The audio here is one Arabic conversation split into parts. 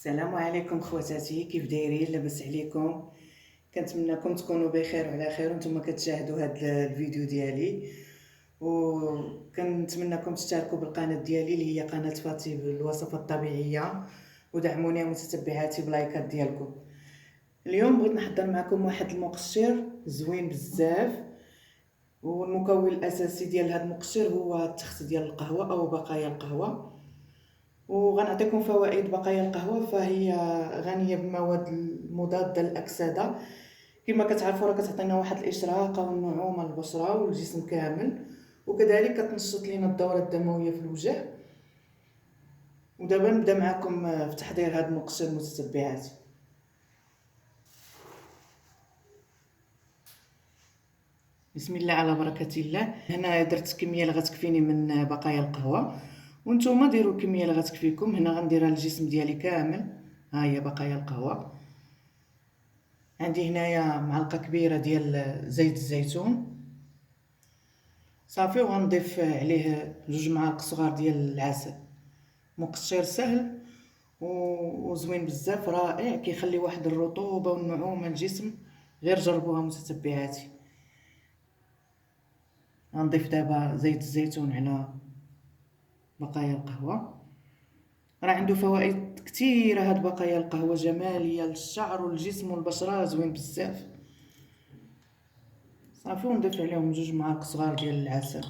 السلام عليكم خواتاتي، كيف دايرين؟ لاباس عليكم؟ كنتمنىكم تكونوا بخير وعلى خير وانتم كتشاهدوا هذا الفيديو ديالي، وكنتمنىكم تشتركوا بالقناه ديالي اللي هي قناه فاتي بالوصفه الطبيعيه، ودعموني متتبعاتي بلايكات ديالكم. اليوم بغيت نحضر معكم واحد المقشر زوين بزاف، والمكون الاساسي ديال هذا المقشر هو التخت ديال القهوه او بقايا القهوه. وغنعطيكم فوائد بقايا القهوه، فهي غنيه بمواد مضاده للاكسده. كما كتعرفوا راه كتعطينا واحد الاشراقه والنعومه للبشره والجسم كامل، وكذلك كتنشط لينا الدوره الدمويه في الوجه. ودابا نبدا معكم في تحضير هذا المقشر متتبعاتي. بسم الله على بركه الله. هنا درت كميه اللي غتكفيني من بقايا القهوه، وانتم ديروا الكميه اللي غتكفيكم. هنا غنديرها للجسم ديالي كامل. ها هي بقايا القهوه. عندي هنايا معلقه كبيره ديال زيت الزيتون صافي، وغنضيف عليه 2 معالق صغار ديال العسل. مقشر سهل وزوين بزاف، رائع، كيخلي واحد الرطوبه والنعومه للجسم. غير جربوها متتبعاتي. غنضيف دابا زيت الزيتون على بقايا القهوه. راه عنده فوائد كثيره هاد بقايا القهوه، جماليه للشعر والجسم والبشره، زوين بزاف. صافي، ونضيف عليهم 2 معالق صغار ديال العسل.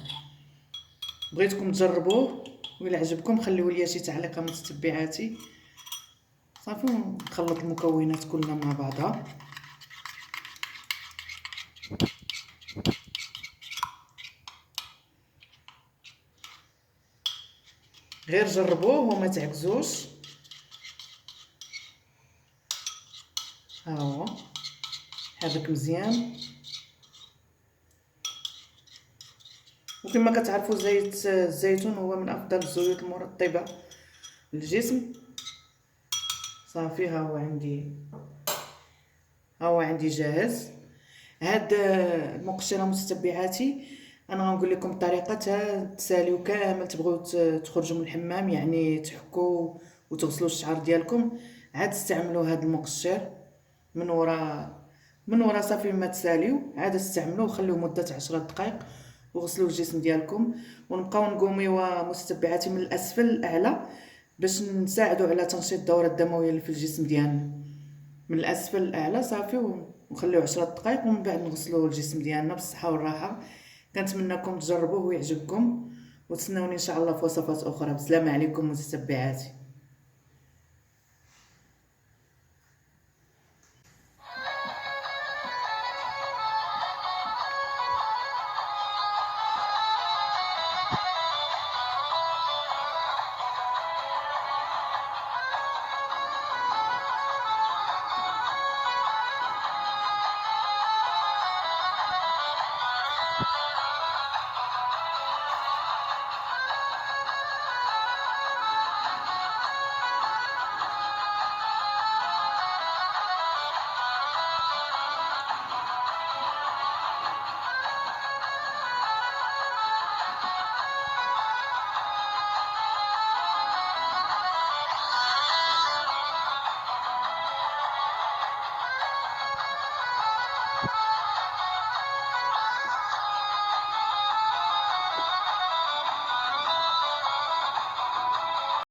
بغيتكم تجربوه، وإلا عجبكم خليو لي شي تعليقه متتبعاتي. صافي، ونخلط المكونات كلها مع بعضها. غير جربوه وما تعكزوش. ها هو حرك مزيان. وكما كتعرفوا زيت الزيتون هو من افضل الزيوت المرطبه للجسم. صافي، ها هو عندي جاهز. هاد المقشره متتبعاتي، انا غنقول لكم الطريقه تساليو كامل. تبغوا تخرجوا من الحمام، يعني تحكوا وتغسلوا الشعر ديالكم، عاد استعملوا هاد المقشر من ورا صافي ما تساليو، عاد استعملوه وخليوه مده 10 دقائق، وغسلوا الجسم ديالكم. ونبقاو نقوميو متتبعاتي من الاسفل للاعلى باش نساعدوا على تنشيط الدوره الدمويه اللي في الجسم ديالنا، من الاسفل للاعلى. صافي، ونخليوه 10 دقائق، ومن بعد نغسلوا الجسم ديالنا بالصحه والراحه. كنتمنىكم تجربوه ويعجبكم، وتسناوني ان شاء الله في وصفات اخرى. بسلامه عليكم متتبعاتي.